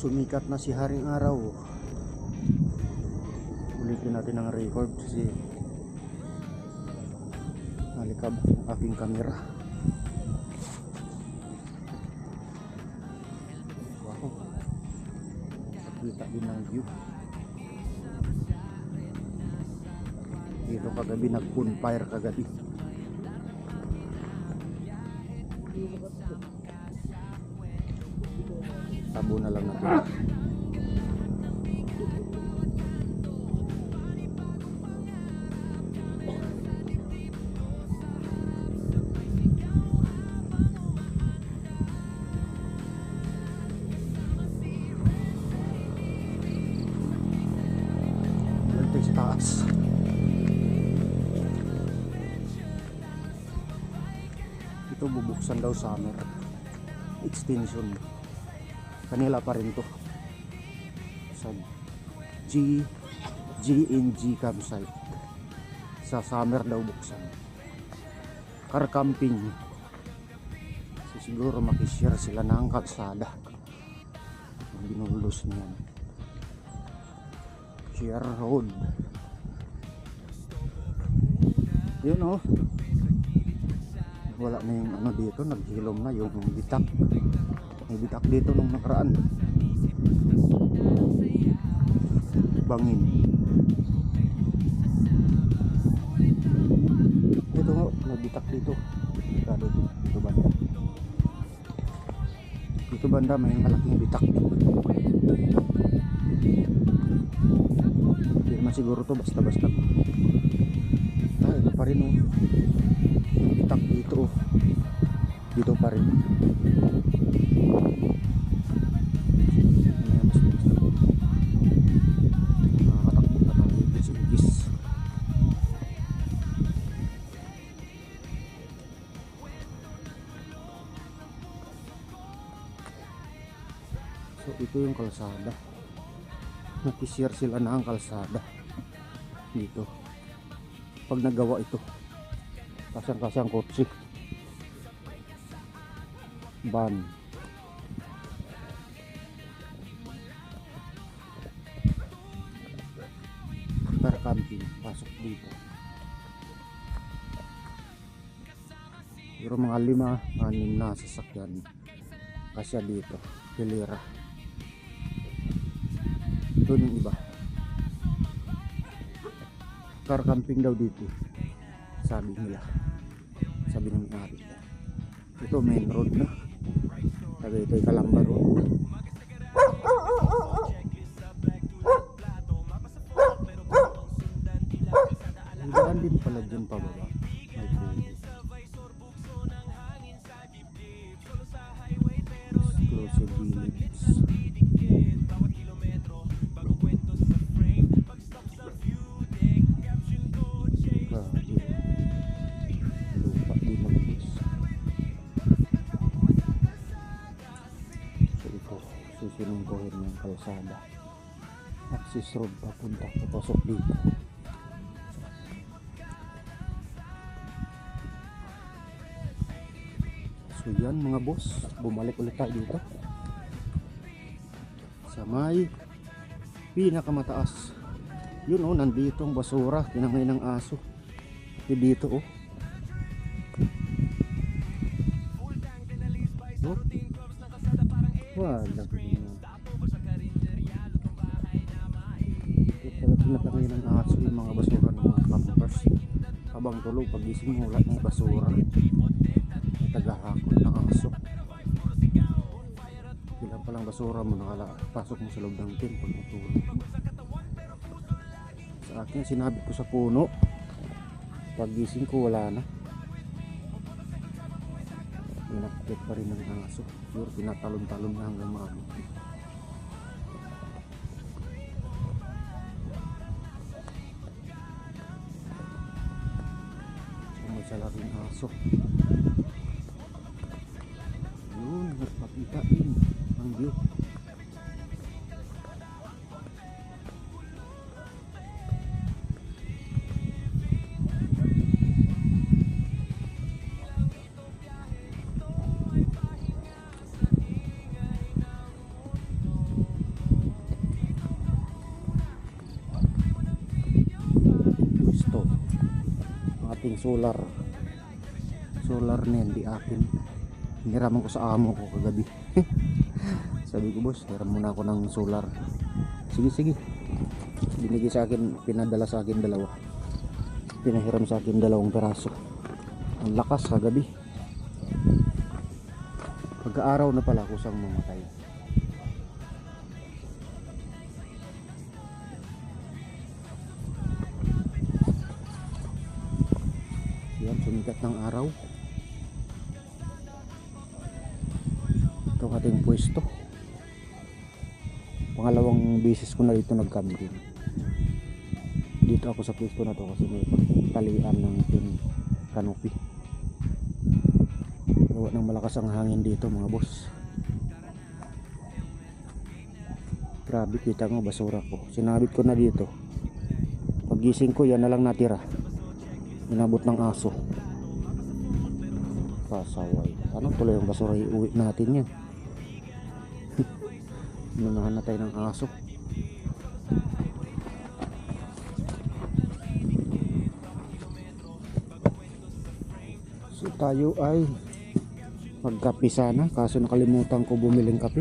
Sumikat na si Haring Araw. Ulitin natin ang record kasi nalikabok yung aking camera. Wow, nakita din ang view. Dito kagabi nag-bonfire kagabi. Tabo na lang natin. Lantay sa taas. Ito bubuksan daw summer extension. Kanila pa rin to sa GNG campsite. Sa summer daw buksan. Car camping. So, siguro makishare sila ng kalsada. Binulos niyan. Share road. Yun oh. Wala na yung ano dito, naghilom na yung bitak. May bitak dito nung nakaraan. Bangin. Dito nga, may bitak dito. Dito banda. Dito banda may malaking bitak. Hindi naman siguro to basta-basta. Ah, ito pa rin oh. Yung bitak dito oh. Dito pa rin. So ito yung kalsada. Nakishare sila na ang kalsada dito. Pag nagawa ito, kasang-kasang kotse, van. Car camping, pasok dito. Pero mga 5-6 na sasakyan kasya dito, hilera. Doon yung iba. Car camping daw dito, sabi nila, sabi ng may-ari. Ito main road na, sabi ito ay Calamba Road. Hidaan din pala dyan pababa. May pwede. Exclusive village. Lupa din mag-is. So ito, susunungkuhin ng kalsada. Access road papunta, papasok dito. So yan mga boss, bumalik ulit tayo dito sa may pinakamataas. Yun oh, nandito ang basura, tinangay ng aso. At dito oh. Oh. Wala. Ito tinatangay ng aso yung mga basura ng mga campers. Habang tulog, pagising mo, wala ng basura. May tagahakot ng aso. Bilang palang basura mo, nakapasok mo sa loob ng tent pag matulog. Sa akin, sinabi ko sa puno, pagising ko wala na. Pinakit pa rin ng aso. Siguro tinatalon-talon na hanggang maabot. May salaking aso. Yun, nagpakita din ang view. aking solar na yan, di akin. Hiraman ko sa amo ko kagabi. Sabi ko, boss, hiram muna ako ng solar. Sige binigay sa akin, pinadala sa akin dalawa, pinahiram sa akin 2 peraso. Ang lakas kagabi, pagka-araw na pala kusang mamatay. Yan, sumikat ng araw. Ito ang ating pwesto. Pangalawang beses ko na dito nag-camping. Dito ako sa pwesto na to kasi may talian ng canopy. Gawa ng malakas ang hangin dito mga boss. Grabe, kita mo basura ko. Sinabit ko na dito. Paggising ko yan na lang natira. Inabot ng aso. Pasaway. Ano tuloy ang basura, iuwi natin yan. Nunahan na tayo ng aso. So tayo ay magkape sana, kaso nakalimutan ko bumiling kape.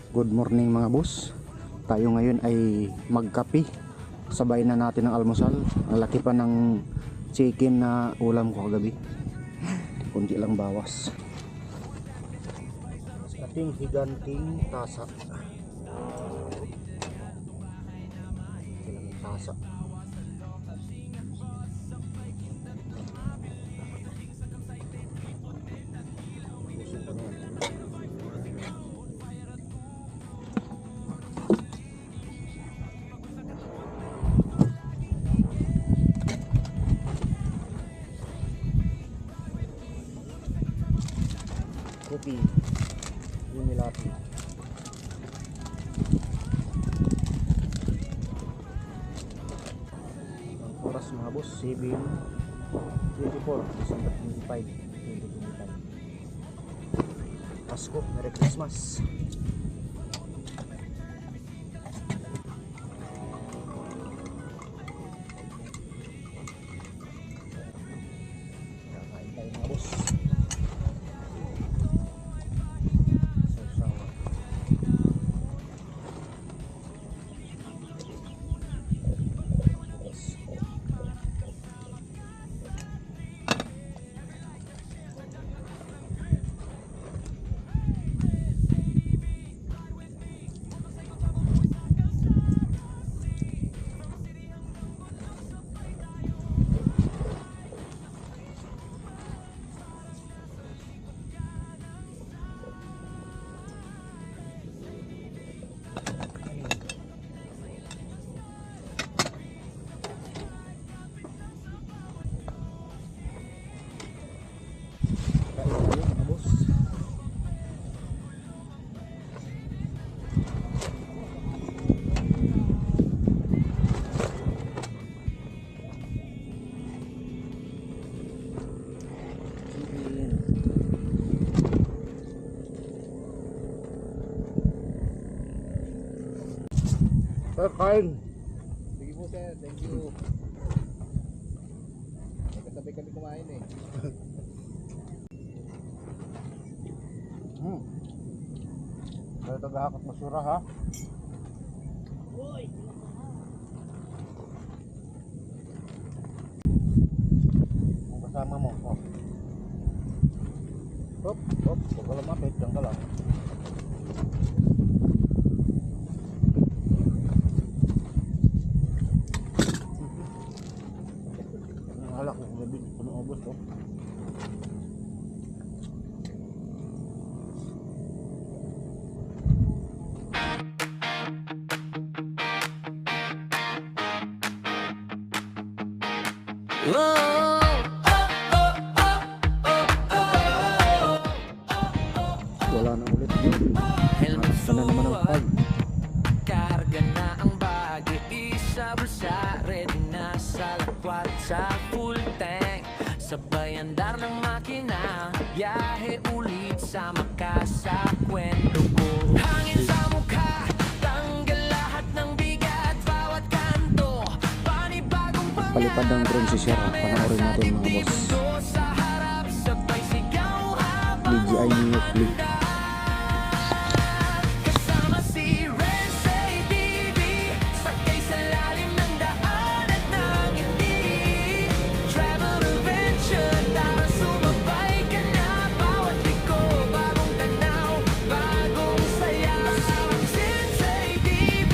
Good morning mga boss. Tayo ngayon ay magkape. Sabay na natin ang almusal. Ang laki pa ng chicken na ulam ko kagabi. Kunti lang bawas. Sa ating higanting tasa. Ilang tasa. Kopi Unilati. Ang oras mga boss 7:24 December 25, 2025. Pasko, Merry Christmas. Kakain tayo mga boss. Sir, kain. Sige po sir, thank you. Nagkasabay kami kumain eh. Kaya tagahakot masura ha. Ang kasama mo. Oh. Hop, hop, huwag ka lumapit, dyan ka lang. Halak ko gabi, puno obos to. Wala na ulit yun. Sana naman ang pag. Karga na ang bag. makina, biyahe ulit sa makasa kwento ko. Hangin sa mukha, tanggal lahat ng bigat, bawat kanto, panibagong Palipad ng drone si Sir. Panoorin natin mga boss. sa harap, sabay sigaw habang DJI Neo Flip. kasama si Rense TV, sakay sa lalim ng daan at ng ngiti. Travel adventure, tara sumabay ka na, bawat liko, bagong tanaw, bagong saya. Rense TV,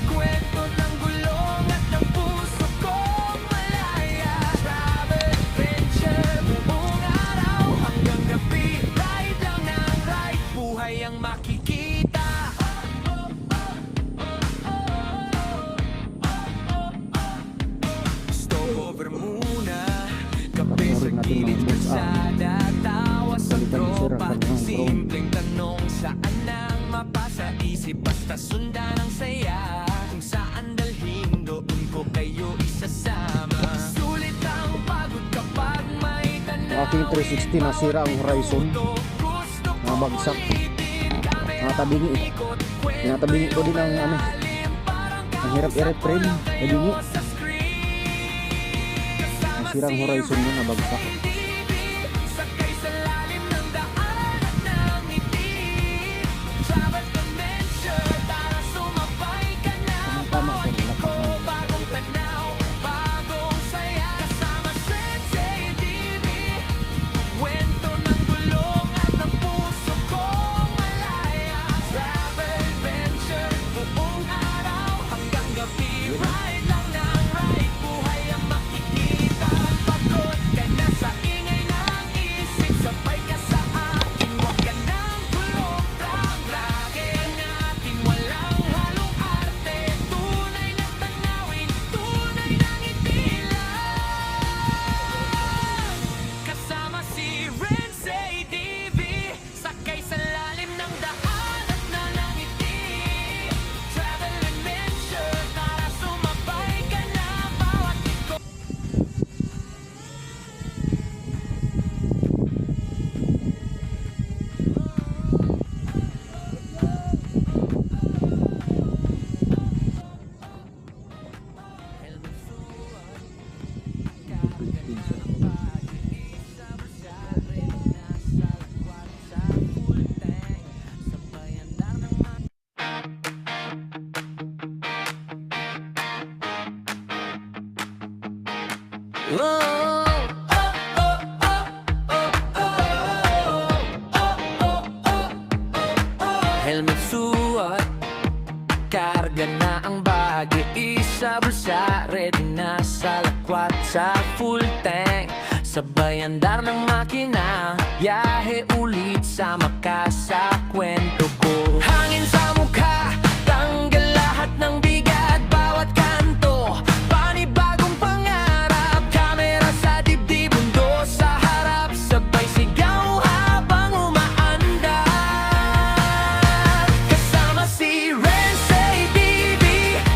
kwento ng gulong at ng puso kong malaya. Travel adventure, buong araw hanggang gabi, ride lang ng ride, buhay ang makikita. Stopover muna, kape sa Panoorin natin gilid mga boss. kalsada, tawa sa Balikan ni Sir ang tropa, kanyang drone. simpleng tanong saan ang mapasa isip, basta sundan ang saya, kung saan dalhin doon ko kayo isasama. Sulit ang pagod kapag may Ang aking 360 nasira ang horizon. Mga bagsak. Mga tabingi eh. Tinatabingi ko din ang ano. Ang hirap i-refrain. Tabingi. Nasira ang horizon mo, nabagsak. Sakay sa lalim ng daan at ng ngiti. Travel adventure, tara sumabay ka na. Tama ko, Ko bagong tanaw, bagong saya. Kasama Sensei TV, kwento ng gulong at ng puso kong malaya. Travel adventure, buong araw hanggang gabi, ride lang ng ride, buhay ang makikita. Pagod ka na sa ingay ng isip, sabay ka sa akin, huwag ka nang tulog lang. Lagi natin walang halong arte, tunay na tanawin, tunay na ngiti lang. Kasama si Rense TV, sakay sa lalim ng daan at nanangiti. Travel adventure, tara sumabay ka na, bawat liko. Helmet suot, karga na ang bagi, isa bulsa, ready na sa lakwat, sa full tank. Sabay andar ng makina, biyahe ulit sa makasa kwento ko. Hangin sa mukha, tanggal lahat ng bigat, bawat kanto, panibagong pangarap. Kamera sa dibdib, mundo sa harap, sabay sigaw habang umaandar. Kasama si Rense TV,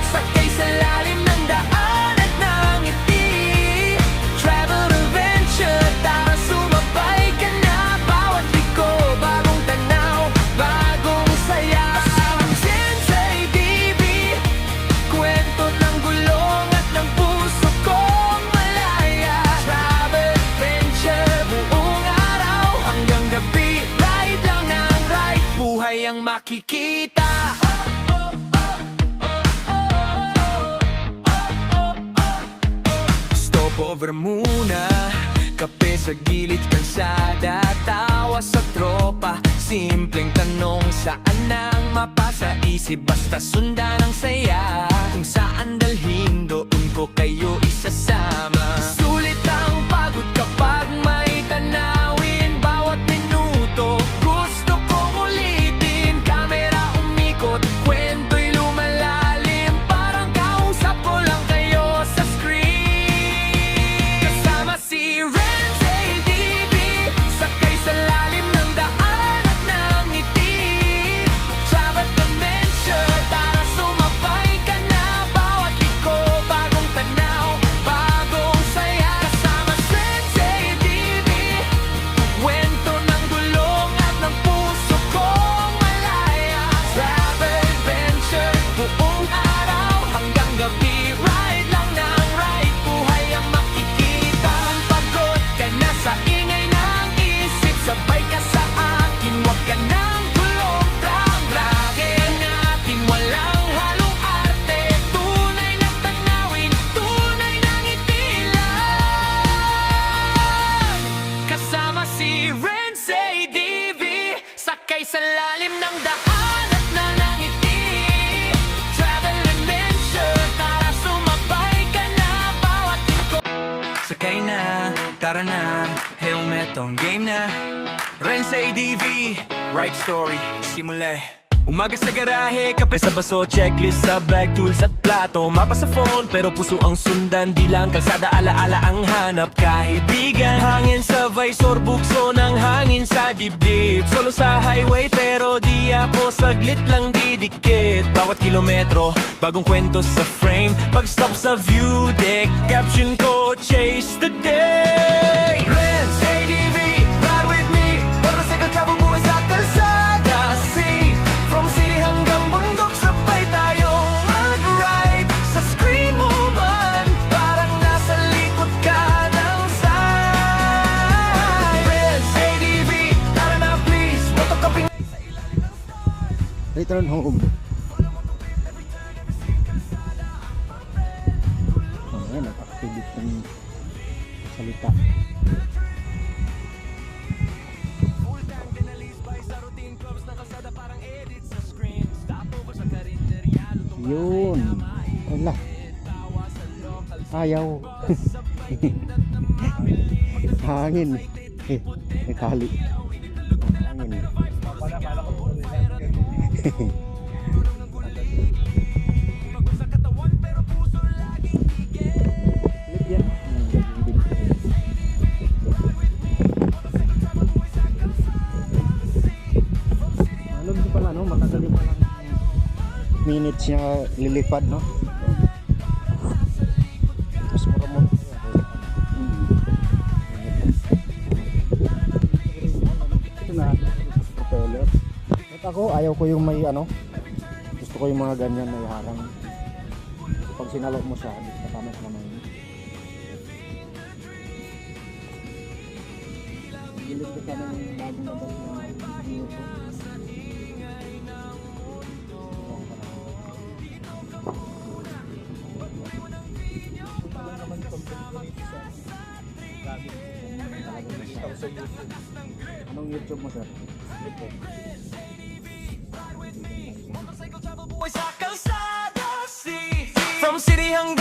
sakay sa lalim ng daan at ng ngiti. Travel adventure, tara sumabay ka na, bawat liko, bagong tanaw, bagong saya. Rense TV, kwento ng gulong at ng puso kong malaya. Travel adventure, buong araw hanggang gabi, ride lang ng ride, buhay ang makikita. Stopover muna, kape sa gilid kalsada, tawa sa tropa, simpleng tanong saan ang mapasa isip, basta sundan ang saya, kung saan dalhin doon ko kayo isasama. Sulit ang pagod kapag may tanawin, bawat minuto gusto kong ulitin. Kamera umikot, kwento'y lumalalim, parang kausap ko lang kayo sa screen. Kasama si Rense TV, sakay sa lalim ng daan at ng ngiti. Travel adventure, tara sumabay ka na, bawat liko, bagong tanaw, bagong saya. Kasama Rense TV, si Rensei DV. Sakay sa lalim ng daan at nanangiti. Travel adventure, tara sumabay ka na bawat linggo. Sakay na, tara na, helmet on game na. Rensei DV, right story, simula. Umaga sa garahe, kape sa baso, checklist sa bag, tools at plato. Mapa sa phone, pero puso ang sundan. Di lang kalsada, alaala ang hanap. Kaibigan, hangin sa visor, bukso ng hangin sa dibdib. Solo sa highway, pero di ako saglit lang didikit. Bawat kilometro, bagong kwento sa frame. Pag stop sa view deck, caption ko, chase the day. Renz, ADV, ride with me. Motorcycle travel, buhay sa kalsada. See, from city hanggang bundok, sabay tayong mag-ride. Sa screen mo man, parang nasa likod ka ng side. Renz, ADV, tara na please. Motokaping Return home. Ayan, nag-activate ng salita. full tank pinalisbay sa routine clubs na kalsada, parang edit sa screen. Stopover sa karinderya, lutong Yun. Wala. tawa sa local Ayaw. Hangin. May kali. Hangin. Pagod sa katawan pero puso laging Lip yan. Ano din pala, no? Matagal din pala minutes niya lilipad, no? Mas mura mo. Ito na. Propeller. At ako, ayaw ko yung may ano. Gusto ko yung mga ganyan na harang. Pag sinalok mo siya, di ka tama sa naman. Gilid ko sana yung bagong labas na video ko. Anong YouTube mo, sir? motorcycle travel, buhay sa kalsada. See, from city hanggang